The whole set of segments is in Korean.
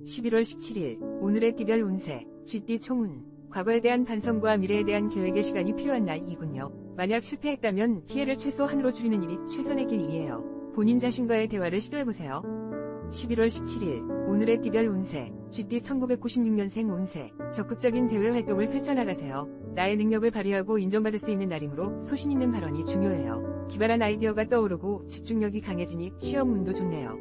11월 17일 오늘의 띠별 운세 쥐띠 총운. 과거에 대한 반성과 미래에 대한 계획의 시간이 필요한 날이군요. 만약 실패했다면 피해를 최소한으로 줄이는 일이 최선의 길이에요. 본인 자신과의 대화를 시도해보세요. 11월 17일 오늘의 띠별 운세 쥐띠 1996년생 운세. 적극적인 대외 활동을 펼쳐나가세요. 나의 능력을 발휘하고 인정받을 수 있는 날이므로 소신 있는 발언이 중요해요. 기발한 아이디어가 떠오르고 집중력이 강해지니 시험 운도 좋네요.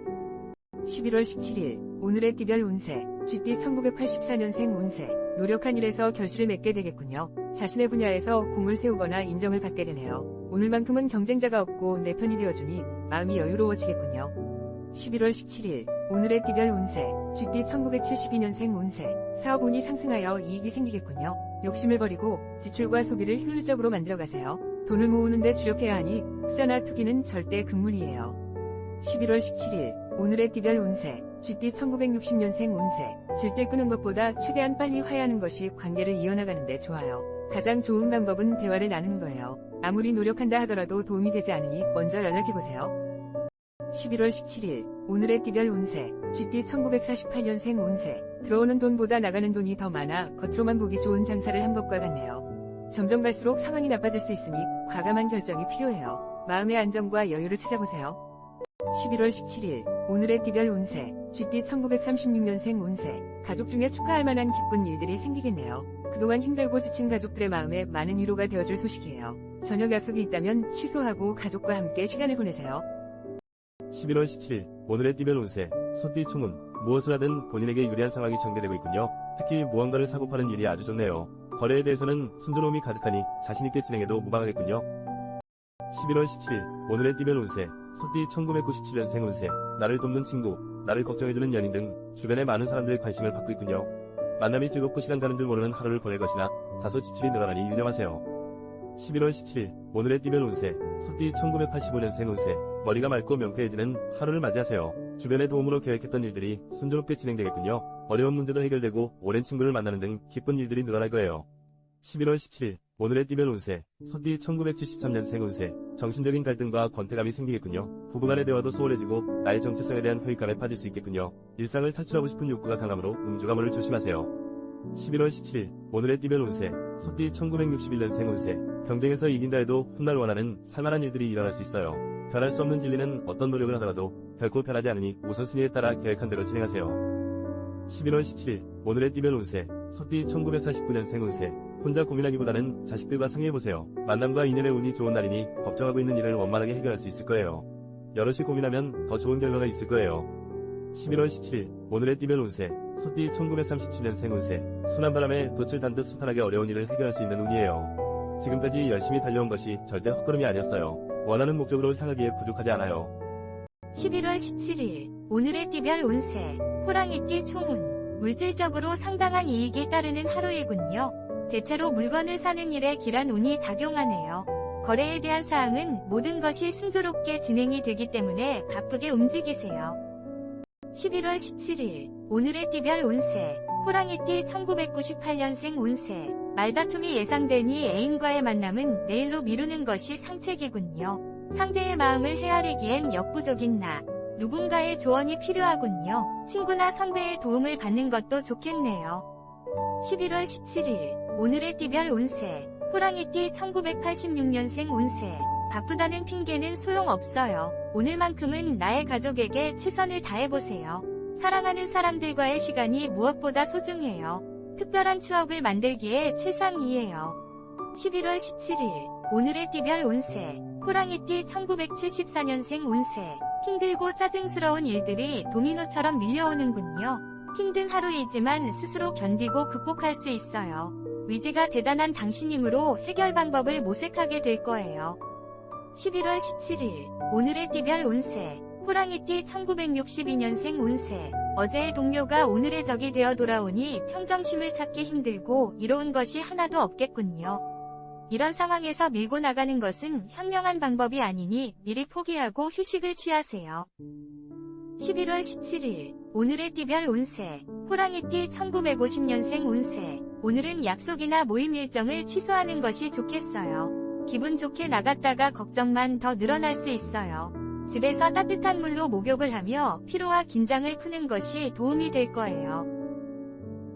11월 17일 오늘의 띠별 운세 쥐띠 1984년생 운세. 노력한 일에서 결실을 맺게 되겠군요. 자신의 분야에서 공을 세우거나 인정을 받게 되네요. 오늘만큼은 경쟁자가 없고 내 편이 되어주니 마음이 여유로워지겠군요. 11월 17일 오늘의 띠별 운세 쥐띠 1972년생 운세. 사업 운이 상승하여 이익이 생기겠군요. 욕심을 버리고 지출과 소비를 효율적으로 만들어가세요. 돈을 모으는데 주력해야 하니 투자나 투기는 절대 금물이에요. 11월 17일 오늘의 띠별 운세 쥐띠 1960년생 운세. 질질 끄는 것보다 최대한 빨리 화해하는 것이 관계를 이어나가는 데 좋아요. 가장 좋은 방법은 대화를 나누는 거예요. 아무리 노력한다 하더라도 도움이 되지 않으니 먼저 연락해보세요. 11월 17일 오늘의 띠별 운세 쥐띠 1948년생 운세. 들어오는 돈보다 나가는 돈이 더 많아 겉으로만 보기 좋은 장사를 한 것과 같네요. 점점 갈수록 상황이 나빠질 수 있으니 과감한 결정이 필요해요. 마음의 안정과 여유를 찾아보세요. 11월 17일 오늘의 띠별 운세 쥐띠 1936년생 운세. 가족 중에 축하할 만한 기쁜 일들이 생기겠네요. 그동안 힘들고 지친 가족들의 마음에 많은 위로가 되어줄 소식이에요. 저녁 약속이 있다면 취소하고 가족과 함께 시간을 보내세요. 11월 17일 오늘의 띠별 운세 소띠 총운. 무엇을 하든 본인에게 유리한 상황이 전개되고 있군요. 특히 무언가를 사고 파는 일이 아주 좋네요. 거래에 대해서는 순조로움이 가득하니 자신있게 진행해도 무방하겠군요. 11월 17일 오늘의 띠별 운세 소띠 1997년생 운세. 나를 돕는 친구, 나를 걱정해주는 연인 등 주변의 많은 사람들의 관심을 받고 있군요. 만남이 즐겁고 시간 가는 줄 모르는 하루를 보낼 것이나 다소 지출이 늘어나니 유념하세요. 11월 17일 오늘의 띠별 운세 소띠 1985년생 운세. 머리가 맑고 명쾌해지는 하루를 맞이하세요. 주변의 도움으로 계획했던 일들이 순조롭게 진행되겠군요. 어려운 문제도 해결되고 오랜 친구를 만나는 등 기쁜 일들이 늘어날 거예요. 11월 17일 오늘의 띠별 운세 소띠 1973년생 운세. 정신적인 갈등과 권태감이 생기겠군요. 부부간의 대화도 소홀해지고 나의 정체성에 대한 회의감에 빠질 수 있겠군요. 일상을 탈출하고 싶은 욕구가 강하므로 음주가물을 조심하세요. 11월 17일 오늘의 띠별 운세 소띠 1961년생 운세. 경쟁에서 이긴다 해도 훗날 원하는 살만한 일들이 일어날 수 있어요. 변할 수 없는 진리는 어떤 노력을 하더라도 결코 변하지 않으니 우선순위에 따라 계획한 대로 진행하세요. 11월 17일 오늘의 띠별 운세 소띠 1949년생 운세. 혼자 고민하기보다는 자식들과 상의해보세요. 만남과 인연의 운이 좋은 날이니 걱정하고 있는 일을 원만하게 해결할 수 있을 거예요. 여럿이 고민하면 더 좋은 결과가 있을 거예요. 11월 17일 오늘의 띠별 운세 소띠 1937년생 운세. 순한 바람에 돛을 단 듯 순탄하게 어려운 일을 해결할 수 있는 운이에요. 지금까지 열심히 달려온 것이 절대 헛걸음이 아니었어요. 원하는 목적으로 향하기에 부족하지 않아요. 11월 17일 오늘의 띠별 운세 호랑이띠 총운. 물질적으로 상당한 이익이 따르는 하루이군요. 대체로 물건을 사는 일에 길한 운이 작용하네요. 거래에 대한 사항은 모든 것이 순조롭게 진행이 되기 때문에 바쁘게 움직이세요. 11월 17일 오늘의 띠별 운세 호랑이띠 1998년생 운세. 말다툼이 예상되니 애인과의 만남은 내일로 미루는 것이 상책이군요. 상대의 마음을 헤아리기엔 역부족인 나. 누군가의 조언이 필요하군요. 친구나 선배의 도움을 받는 것도 좋겠네요. 11월 17일 오늘의 띠별 운세 호랑이띠 1986년생 운세. 바쁘다는 핑계는 소용없어요. 오늘만큼은 나의 가족에게 최선을 다해보세요. 사랑하는 사람들과의 시간이 무엇보다 소중해요. 특별한 추억을 만들기에 최상이에요. 11월 17일 오늘의 띠별 운세 호랑이띠 1974년생 운세. 힘들고 짜증스러운 일들이 도미노처럼 밀려오는군요. 힘든 하루이지만 스스로 견디고 극복할 수 있어요. 의지가 대단한 당신이므로 해결 방법을 모색하게 될 거예요. 11월 17일 오늘의 띠별 운세 호랑이띠 1962년생 운세. 어제의 동료가 오늘의 적이 되어 돌아오니 평정심을 찾기 힘들고 이로운 것이 하나도 없겠군요. 이런 상황에서 밀고 나가는 것은 현명한 방법이 아니니 미리 포기하고 휴식을 취하세요. 11월 17일 오늘의 띠별 운세 호랑이띠 1950년생 운세. 오늘은 약속이나 모임 일정을 취소하는 것이 좋겠어요. 기분 좋게 나갔다가 걱정만 더 늘어날 수 있어요. 집에서 따뜻한 물로 목욕을 하며 피로와 긴장을 푸는 것이 도움이 될 거예요.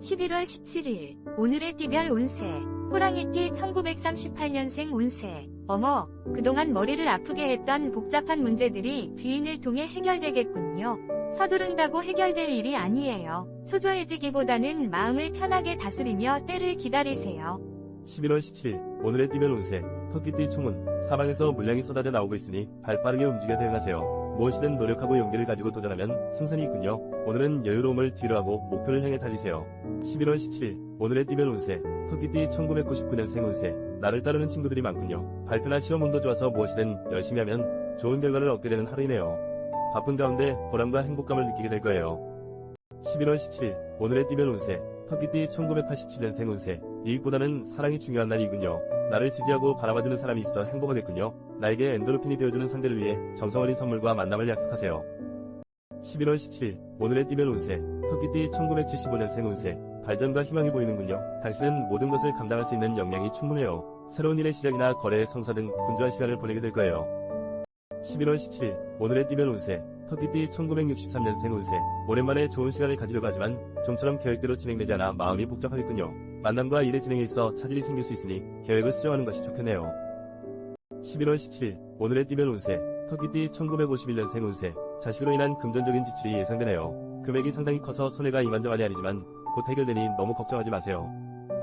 11월 17일 오늘의 띠별 운세 호랑이띠 1938년생 운세 어머, 그동안 머리를 아프게 했던 복잡한 문제들이 귀인을 통해 해결되겠군요. 서두른다고 해결될 일이 아니에요. 초조해지기보다는 마음을 편하게 다스리며 때를 기다리세요. 11월 17일 오늘의 띠별 운세 토끼띠 총운 사방에서 물량이 쏟아져 나오고 있으니 발빠르게 움직여 대응하세요. 무엇이든 노력하고 용기를 가지고 도전하면 승산이 있군요. 오늘은 여유로움을 뒤로하고 목표를 향해 달리세요. 11월 17일 오늘의 띠별 운세 토끼띠 1999년생 운세 나를 따르는 친구들이 많군요. 발표나 시험 운도 좋아서 무엇이든 열심히 하면 좋은 결과를 얻게 되는 하루이네요. 바쁜 가운데 보람과 행복감을 느끼게 될 거예요. 11월 17일 오늘의 띠별 운세 토끼띠 1987년생 운세 이익보다는 사랑이 중요한 날이군요. 나를 지지하고 바라봐주는 사람이 있어 행복하겠군요. 나에게 엔도르핀이 되어주는 상대를 위해 정성 어린 선물과 만남을 약속하세요. 11월 17일 오늘의 띠별 운세 토끼띠 1975년생 운세 발전과 희망이 보이는군요. 당신은 모든 것을 감당할 수 있는 역량이 충분해요. 새로운 일의 시작이나 거래의 성사 등 분주한 시간을 보내게 될 거예요. 11월 17일 오늘의 띠별 운세 토끼띠 1963년생 운세 오랜만에 좋은 시간을 가지려고 하지만 좀처럼 계획대로 진행되지 않아 마음이 복잡하겠군요. 만남과 일의 진행에 있어 차질이 생길 수 있으니 계획을 수정하는 것이 좋겠네요. 11월 17일 오늘의 띠별 운세 토끼띠 1951년생 운세 자식으로 인한 금전적인 지출이 예상되네요. 금액이 상당히 커서 손해가 이만저만이 아니지만 곧 해결되니 너무 걱정하지 마세요.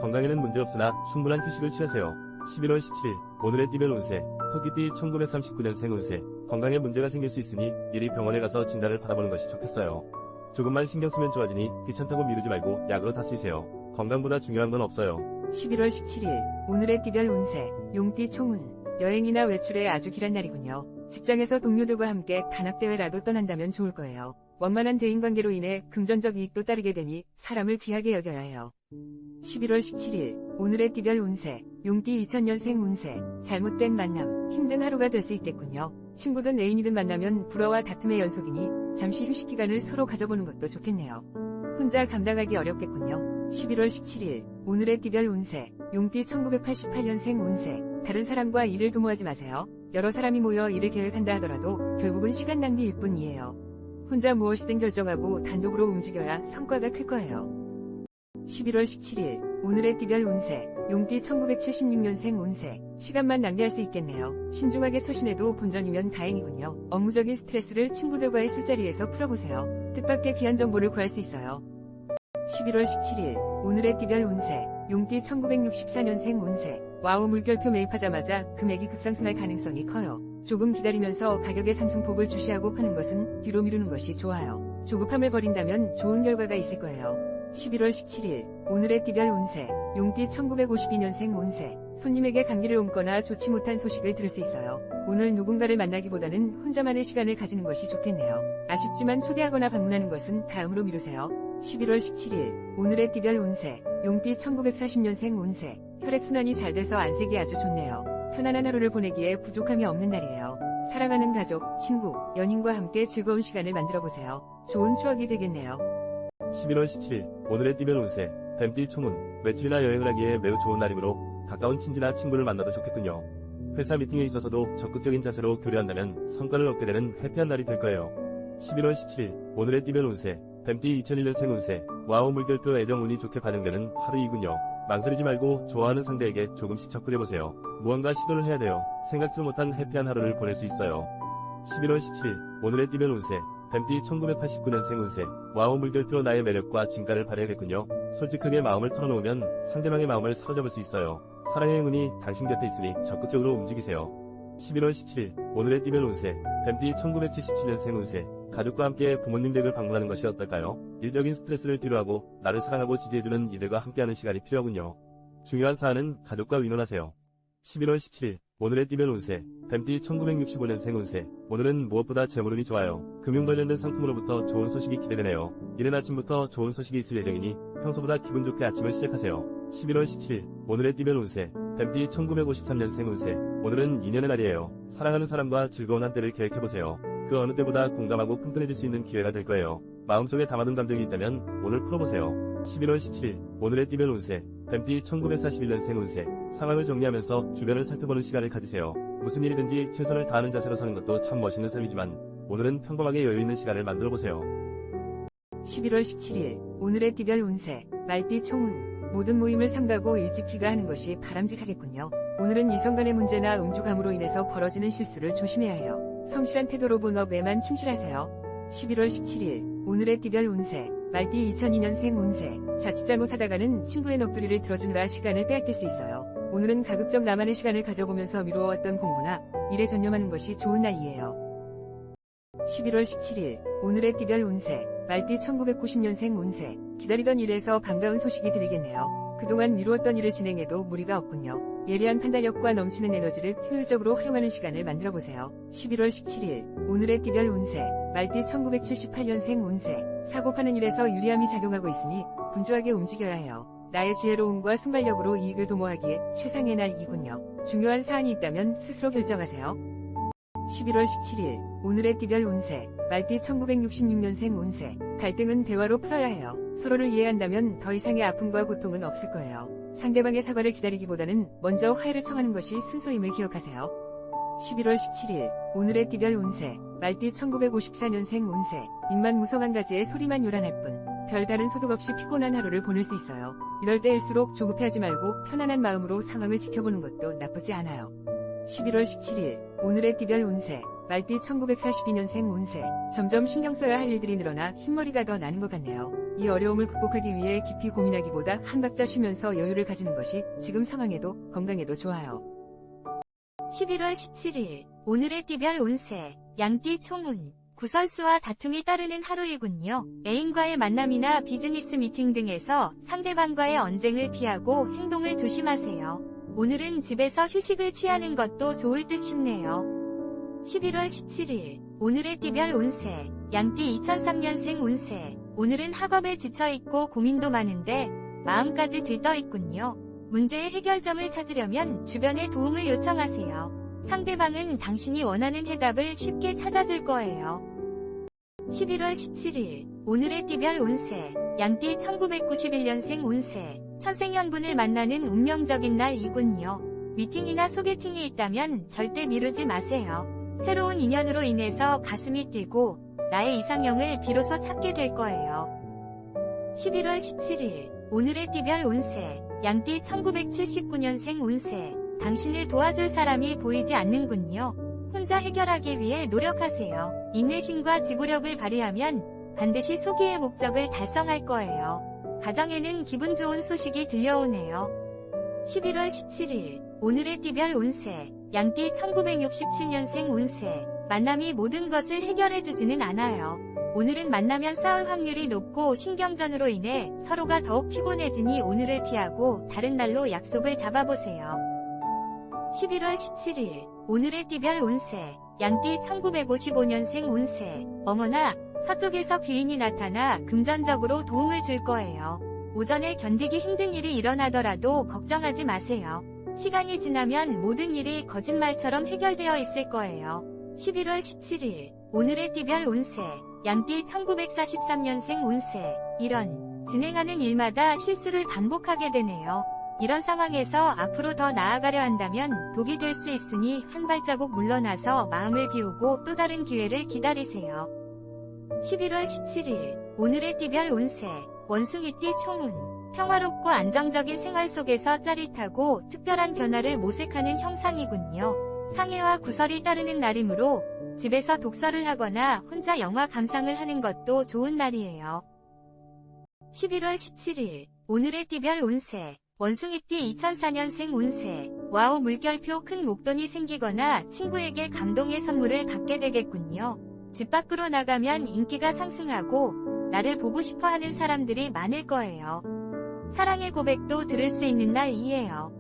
건강에는 문제없으나 충분한 휴식을 취하세요. 11월 17일 오늘의 띠별 운세 토끼띠 1939년생 운세 건강에 문제가 생길 수 있으니 미리 병원에 가서 진단을 받아보는 것이 좋겠어요. 조금만 신경 쓰면 좋아지니 귀찮다고 미루지 말고 약으로 다스리세요. 건강보다 중요한 건 없어요. 11월 17일 오늘의 띠별 운세 용띠 총운 여행이나 외출에 아주 길한 날이군요. 직장에서 동료들과 함께 단합대회라도 떠난다면 좋을 거예요. 원만한 대인관계로 인해 금전적 이익도 따르게 되니 사람을 귀하게 여겨야 해요. 11월 17일 오늘의 띠별 운세 용띠 2000년생 운세 잘못된 만남 힘든 하루가 될 수 있겠군요. 친구든 애인이든 만나면 불화와 다툼의 연속이니 잠시 휴식 기간을 서로 가져보는 것도 좋겠네요. 혼자 감당하기 어렵겠군요. 11월 17일 오늘의 띠별 운세 용띠 1988년생 운세 다른 사람과 일을 도모하지 마세요. 여러 사람이 모여 일을 계획한다 하더라도 결국은 시간 낭비일 뿐이에요. 혼자 무엇이든 결정하고 단독으로 움직여야 성과가 클 거예요. 11월 17일 오늘의 띠별 운세 용띠 1976년생 운세 시간만 낭비할 수 있겠네요. 신중하게 처신해도 본전이면 다행이군요. 업무적인 스트레스를 친구들과의 술자리에서 풀어보세요. 뜻밖의 귀한 정보를 구할 수 있어요. 11월 17일 오늘의 띠별 운세 용띠 1964년생 운세 와우 물결표 매입하자마자 금액이 급상승할 가능성이 커요. 조금 기다리면서 가격의 상승폭을 주시하고 파는 것은 뒤로 미루는 것이 좋아요. 조급함을 버린다면 좋은 결과가 있을 거예요. 11월 17일 오늘의 띠별 운세 용띠 1952년생 운세 손님에게 감기를 옮거나 좋지 못한 소식을 들을 수 있어요. 오늘 누군가를 만나기보다는 혼자만의 시간을 가지는 것이 좋겠네요. 아쉽지만 초대하거나 방문하는 것은 다음으로 미루세요. 11월 17일 오늘의 띠별 운세 용띠 1940년생 운세 혈액순환이 잘 돼서 안색이 아주 좋네요. 편안한 하루를 보내기에 부족함이 없는 날이에요. 사랑하는 가족, 친구, 연인과 함께 즐거운 시간을 만들어보세요. 좋은 추억이 되겠네요. 11월 17일 오늘의 띠별 운세 뱀띠 총운 외출이나 여행을 하기에 매우 좋은 날이므로 가까운 친지나 친구를 만나도 좋겠군요. 회사 미팅에 있어서도 적극적인 자세로 교류한다면 성과를 얻게 되는 해피한 날이 될 거예요. 11월 17일 오늘의 띠별 운세 뱀띠 2001년생 운세 와우 물결표 애정 운이 좋게 반영되는 하루이군요. 망설이지 말고 좋아하는 상대에게 조금씩 접근해보세요. 무언가 시도를 해야 돼요. 생각지도 못한 해피한 하루를 보낼 수 있어요. 11월 17일 오늘의 띠별 운세 뱀띠 1989년생 운세 와우 물결표 나의 매력과 진가를 발휘하겠군요. 솔직하게 마음을 털어놓으면 상대방의 마음을 사로잡을 수 있어요. 사랑의 운이 당신 곁에 있으니 적극적으로 움직이세요. 11월 17일 오늘의 띠별 운세 뱀띠 1977년생 운세 가족과 함께 부모님 댁을 방문하는 것이 어떨까요? 일적인 스트레스를 뒤로하고 나를 사랑하고 지지해주는 이들과 함께하는 시간이 필요하군요. 중요한 사안은 가족과 의논하세요. 11월 17일 오늘의 띠별 운세 뱀띠 1965년생 운세 오늘은 무엇보다 재물운이 좋아요. 금융 관련된 상품으로부터 좋은 소식이 기대되네요. 이른 아침부터 좋은 소식이 있을 예정이니 평소보다 기분 좋게 아침을 시작하세요. 11월 17일 오늘의 띠별 운세 뱀띠 1953년생 운세 오늘은 인연의 날이에요. 사랑하는 사람과 즐거운 한때를 계획해보세요. 그 어느 때보다 공감하고 끈끈해질 수 있는 기회가 될 거예요. 마음속에 담아둔 감정이 있다면 오늘 풀어보세요. 11월 17일 오늘의 띠별 운세 뱀띠 1941년생 운세 상황을 정리하면서 주변을 살펴보는 시간을 가지세요. 무슨 일이든지 최선을 다하는 자세로 사는 것도 참 멋있는 삶이지만 오늘은 평범하게 여유있는 시간을 만들어보세요. 11월 17일 오늘의 띠별 운세 말띠 총운 모든 모임을 삼가고 일찍 귀가하는 것이 바람직하겠군요. 오늘은 이성 간의 문제나 음주감으로 인해서 벌어지는 실수를 조심해야 해요. 성실한 태도로 본업에만 충실하세요. 11월 17일 오늘의 띠별 운세 말띠 2002년생 운세 자칫 잘못하다가는 친구의 넋두리를 들어주느라 시간을 빼앗길 수 있어요. 오늘은 가급적 나만의 시간을 가져보면서 미루어왔던 공부나 일에 전념하는 것이 좋은 날이에요. 11월 17일 오늘의 띠별 운세 말띠 1990년생 운세 기다리던 일에서 반가운 소식이 들리겠네요. 그동안 미루었던 일을 진행해도 무리가 없군요. 예리한 판단력과 넘치는 에너지를 효율적으로 활용하는 시간을 만들어보세요. 11월 17일 오늘의 띠별 운세 말띠 1978년생 운세 사고 파는 일에서 유리함이 작용하고 있으니 분주하게 움직여야 해요. 나의 지혜로움과 순발력으로 이익을 도모하기에 최상의 날이군요. 중요한 사안이 있다면 스스로 결정하세요. 11월 17일 오늘의 띠별 운세 말띠 1966년생 운세 갈등은 대화로 풀어야 해요. 서로를 이해한다면 더 이상의 아픔과 고통은 없을 거예요. 상대방의 사과를 기다리기보다는 먼저 화해를 청하는 것이 순서임을 기억하세요. 11월 17일 오늘의 띠별 운세 말띠 1954년생 운세 입만 무성한 가지에 소리만 요란할 뿐 별다른 소득 없이 피곤한 하루를 보낼 수 있어요. 이럴 때일수록 조급해하지 말고 편안한 마음으로 상황을 지켜보는 것도 나쁘지 않아요. 11월 17일 오늘의 띠별 운세 말띠 1942년생 운세 점점 신경 써야 할 일들이 늘어나 흰머리가 더 나는 것 같네요. 이 어려움을 극복하기 위해 깊이 고민하기보다 한 박자 쉬면서 여유를 가지는 것이 지금 상황에도 건강에도 좋아요. 11월 17일 오늘의 띠별 운세 양띠 총운 구설수와 다툼이 따르는 하루이군요. 애인과의 만남이나 비즈니스 미팅 등에서 상대방과의 언쟁을 피하고 행동을 조심하세요. 오늘은 집에서 휴식을 취하는 것도 좋을 듯 싶네요. 11월 17일 오늘의 띠별 운세 양띠 2003년생 운세 오늘은 학업에 지쳐있고 고민도 많은데 마음까지 들떠있군요. 문제의 해결점을 찾으려면 주변의 도움을 요청하세요. 상대방은 당신이 원하는 해답을 쉽게 찾아줄 거예요. 11월 17일 오늘의 띠별 운세 양띠 1991년생 운세 천생연분을 만나는 운명적인 날이군요. 미팅이나 소개팅이 있다면 절대 미루지 마세요. 새로운 인연으로 인해서 가슴이 뛰고 나의 이상형을 비로소 찾게 될 거예요. 11월 17일 오늘의 띠별 운세 양띠 1979년생 운세 당신을 도와줄 사람이 보이지 않는군요. 혼자 해결하기 위해 노력하세요. 인내심과 지구력을 발휘하면 반드시 소기의 목적을 달성할 거예요. 가정에는 기분 좋은 소식이 들려오네요. 11월 17일 오늘의 띠별 운세 양띠 1967년생 운세 만남이 모든 것을 해결해주지는 않아요. 오늘은 만나면 싸울 확률이 높고 신경전으로 인해 서로가 더욱 피곤해지니 오늘을 피하고 다른 날로 약속을 잡아보세요. 11월 17일 오늘의 띠별 운세 양띠 1955년생 운세 어머나 서쪽에서 귀인이 나타나 금전적으로 도움을 줄 거예요. 오전에 견디기 힘든 일이 일어나더라도 걱정하지 마세요. 시간이 지나면 모든 일이 거짓말처럼 해결되어 있을 거예요. 11월 17일 오늘의 띠별 운세 양띠 1943년생 운세 이런 진행하는 일마다 실수를 반복하게 되네요. 이런 상황에서 앞으로 더 나아가려 한다면 독이 될 수 있으니 한 발자국 물러나서 마음을 비우고 또 다른 기회를 기다리세요. 11월 17일 오늘의 띠별 운세 원숭이띠 총운 평화롭고 안정적인 생활 속에서 짜릿하고 특별한 변화를 모색하는 형상이군요. 상해와 구설이 따르는 날이므로 집에서 독서를 하거나 혼자 영화 감상을 하는 것도 좋은 날이에요. 11월 17일 오늘의 띠별 운세 원숭이띠 2004년생 운세 와우 물결표 큰 목돈이 생기거나 친구에게 감동의 선물을 받게 되겠군요. 집 밖으로 나가면 인기가 상승하고 나를 보고 싶어 하는 사람들이 많을 거예요. 사랑의 고백도 들을 수 있는 날이에요.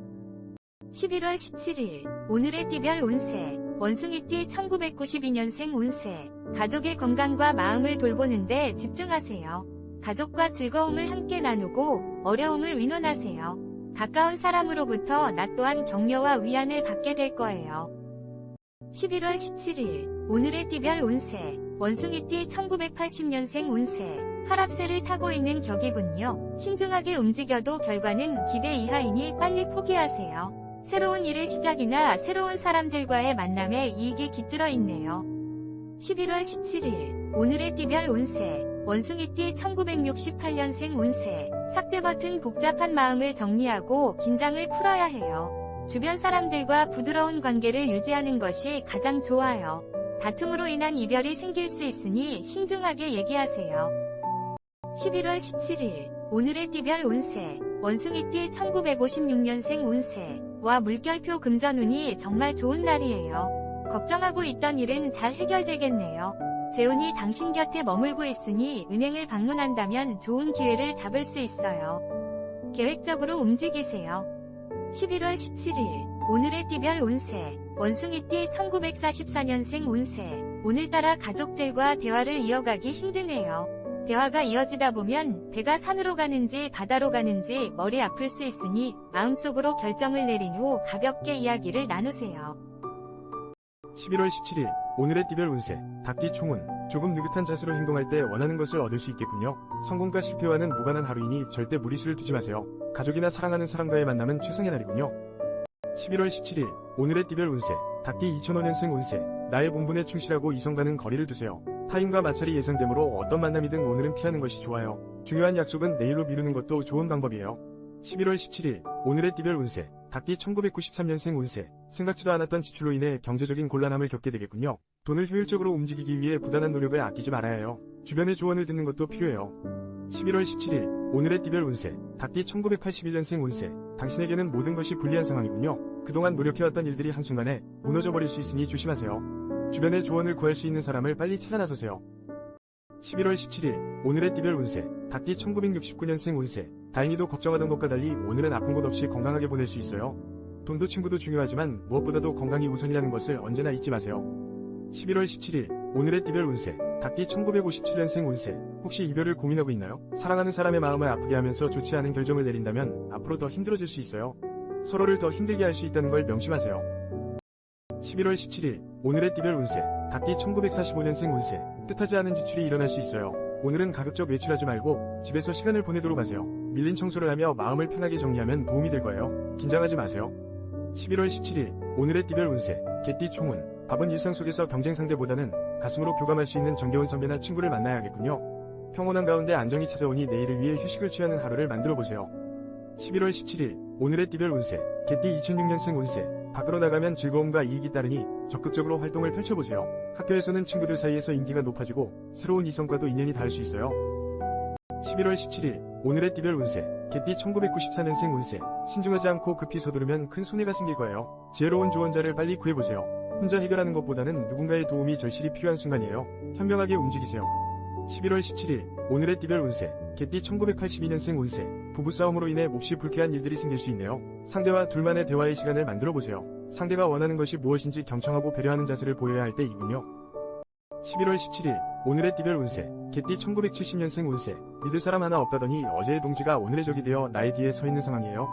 11월 17일 오늘의 띠별 운세 원숭이띠 1992년생 운세 가족의 건강과 마음을 돌보는데 집중하세요. 가족과 즐거움을 함께 나누고 어려움을 위로하세요. 가까운 사람으로부터 나 또한 격려와 위안을 받게 될 거예요. 11월 17일 오늘의 띠별 운세 원숭이띠 1980년생 운세 하락세를 타고 있는 격이군요. 신중하게 움직여도 결과는 기대 이하이니 빨리 포기하세요. 새로운 일의 시작이나 새로운 사람들과의 만남에 이익이 깃들어 있네요. 11월 17일 오늘의 띠별 운세 원숭이띠 1968년생 운세 삭제 버튼 복잡한 마음을 정리하고 긴장을 풀어야 해요. 주변 사람들과 부드러운 관계를 유지하는 것이 가장 좋아요. 다툼으로 인한 이별이 생길 수 있으니 신중하게 얘기하세요. 11월 17일 오늘의 띠별 운세 원숭이띠 1956년생 운세 와 물결표 금전운이 정말 좋은 날이에요. 걱정하고 있던 일은 잘 해결되겠네요. 재운이 당신 곁에 머물고 있으니 은행을 방문한다면 좋은 기회를 잡을 수 있어요. 계획적으로 움직이세요. 11월 17일 오늘의 띠별 운세 원숭이띠 1944년생 운세 오늘따라 가족들과 대화를 이어가기 힘드네요. 대화가 이어지다 보면 배가 산으로 가는지 바다로 가는지 머리 아플 수 있으니 마음속으로 결정을 내린 후 가볍게 이야기를 나누세요. 11월 17일 오늘의 띠별 운세 닭띠 총운 조금 느긋한 자세로 행동할 때 원하는 것을 얻을 수 있겠군요. 성공과 실패와는 무관한 하루이니 절대 무리수를 두지 마세요. 가족이나 사랑하는 사람과의 만남은 최상의 날이군요. 11월 17일 오늘의 띠별 운세 닭띠 2005년생 운세 나의 본분에 충실하고 이성과는 거리를 두세요. 타인과 마찰이 예상되므로 어떤 만남이든 오늘은 피하는 것이 좋아요. 중요한 약속은 내일로 미루는 것도 좋은 방법이에요. 11월 17일 오늘의 띠별 운세 닭띠 1993년생 운세 생각지도 않았던 지출로 인해 경제적인 곤란함을 겪게 되겠군요. 돈을 효율적으로 움직이기 위해 부단한 노력을 아끼지 말아야 해요. 주변의 조언을 듣는 것도 필요해요. 11월 17일 오늘의 띠별 운세 닭띠 1981년생 운세 당신에게는 모든 것이 불리한 상황이군요. 그동안 노력해왔던 일들이 한순간에 무너져버릴 수 있으니 조심하세요. 주변의 조언을 구할 수 있는 사람을 빨리 찾아 나서세요. 11월 17일 오늘의 띠별 운세 닭띠 1969년생 운세 다행히도 걱정하던 것과 달리 오늘은 아픈 곳 없이 건강하게 보낼 수 있어요. 돈도 친구도 중요하지만 무엇보다도 건강이 우선이라는 것을 언제나 잊지 마세요. 11월 17일 오늘의 띠별 운세 닭띠 1957년생 운세 혹시 이별을 고민하고 있나요? 사랑하는 사람의 마음을 아프게 하면서 좋지 않은 결정을 내린다면 앞으로 더 힘들어질 수 있어요. 서로를 더 힘들게 할 수 있다는 걸 명심하세요. 11월 17일 오늘의 띠별 운세 닭띠 1945년생 운세 뜻하지 않은 지출이 일어날 수 있어요. 오늘은 가급적 외출하지 말고 집에서 시간을 보내도록 하세요. 밀린 청소를 하며 마음을 편하게 정리하면 도움이 될 거예요. 긴장하지 마세요. 11월 17일 오늘의 띠별 운세 개띠 총운 바쁜 일상 속에서 경쟁 상대보다는 가슴으로 교감할 수 있는 정겨운 선배나 친구를 만나야겠군요. 평온한 가운데 안정이 찾아오니 내일을 위해 휴식을 취하는 하루를 만들어보세요. 11월 17일 오늘의 띠별 운세 개띠 2006년생 운세 밖으로 나가면 즐거움과 이익이 따르니 적극적으로 활동을 펼쳐보세요. 학교에서는 친구들 사이에서 인기가 높아지고 새로운 이성과도 인연이 닿을 수 있어요. 11월 17일 오늘의 띠별 운세 개띠 1994년생 운세 신중하지 않고 급히 서두르면 큰 손해가 생길 거예요. 지혜로운 조언자를 빨리 구해보세요. 혼자 해결하는 것보다는 누군가의 도움이 절실히 필요한 순간이에요. 현명하게 움직이세요. 11월 17일 오늘의 띠별 운세 개띠 1982년생 운세 부부싸움으로 인해 몹시 불쾌한 일들이 생길 수 있네요. 상대와 둘만의 대화의 시간을 만들어보세요. 상대가 원하는 것이 무엇인지 경청하고 배려하는 자세를 보여야 할 때이군요. 11월 17일 오늘의 띠별 운세 개띠 1970년생 운세 믿을 사람 하나 없다더니 어제의 동지가 오늘의 적이 되어 나의 뒤에 서 있는 상황이에요.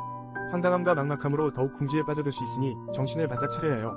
황당함과 막막함으로 더욱 궁지에 빠져들 수 있으니 정신을 바짝 차려야 해요.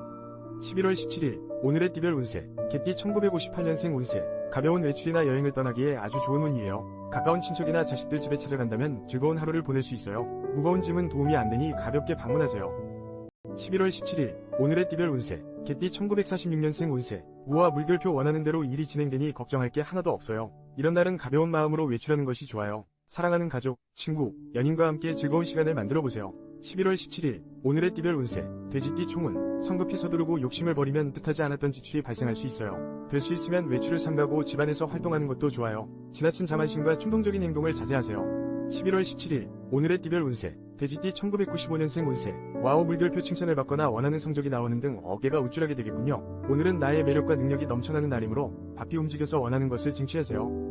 11월 17일 오늘의 띠별 운세 개띠 1958년생 운세 가벼운 외출이나 여행을 떠나기에 아주 좋은 운이에요. 가까운 친척이나 자식들 집에 찾아간다면 즐거운 하루를 보낼 수 있어요. 무거운 짐은 도움이 안 되니 가볍게 방문하세요. 11월 17일 오늘의 띠별 운세 개띠 1946년생 운세 무와 물결표 원하는 대로 일이 진행되니 걱정할 게 하나도 없어요. 이런 날은 가벼운 마음으로 외출하는 것이 좋아요. 사랑하는 가족, 친구, 연인과 함께 즐거운 시간을 만들어보세요. 11월 17일 오늘의 띠별 운세 돼지띠 총운 성급히 서두르고 욕심을 버리면 뜻하지 않았던 지출이 발생할 수 있어요. 될 수 있으면 외출을 삼가고 집안에서 활동하는 것도 좋아요. 지나친 자만심과 충동적인 행동을 자제하세요. 11월 17일 오늘의 띠별 운세 돼지띠 1995년생 운세 와우 물결표 칭찬을 받거나 원하는 성적이 나오는 등 어깨가 우쭐하게 되겠군요. 오늘은 나의 매력과 능력이 넘쳐나는 날이므로 바삐 움직여서 원하는 것을 쟁취하세요.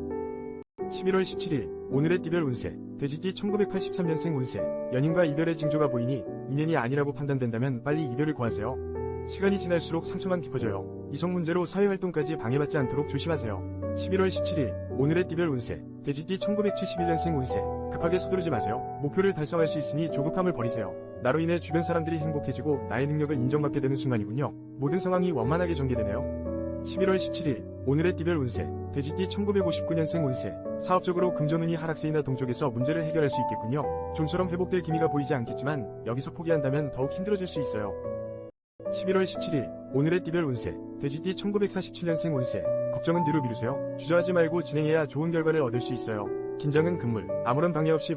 11월 17일 오늘의 띠별 운세 돼지띠 1983년생 운세 연인과 이별의 징조가 보이니 인연이 아니라고 판단된다면 빨리 이별을 고하세요. 시간이 지날수록 상처만 깊어져요. 이성 문제로 사회활동까지 방해받지 않도록 조심하세요. 11월 17일 오늘의 띠별 운세 돼지띠 1971년생 운세 급하게 서두르지 마세요. 목표를 달성할 수 있으니 조급함을 버리세요. 나로 인해 주변 사람들이 행복해지고 나의 능력을 인정받게 되는 순간이군요. 모든 상황이 원만하게 전개되네요. 11월 17일 오늘의 띠별 운세, 돼지띠 1959년생 운세, 사업적으로 금전운이 하락세이나 동쪽에서 문제를 해결할 수 있겠군요. 좀처럼 회복될 기미가 보이지 않겠지만 여기서 포기한다면 더욱 힘들어질 수 있어요. 11월 17일, 오늘의 띠별 운세, 돼지띠 1947년생 운세, 걱정은 뒤로 미루세요. 주저하지 말고 진행해야 좋은 결과를 얻을 수 있어요. 긴장은 금물, 아무런 방해 없이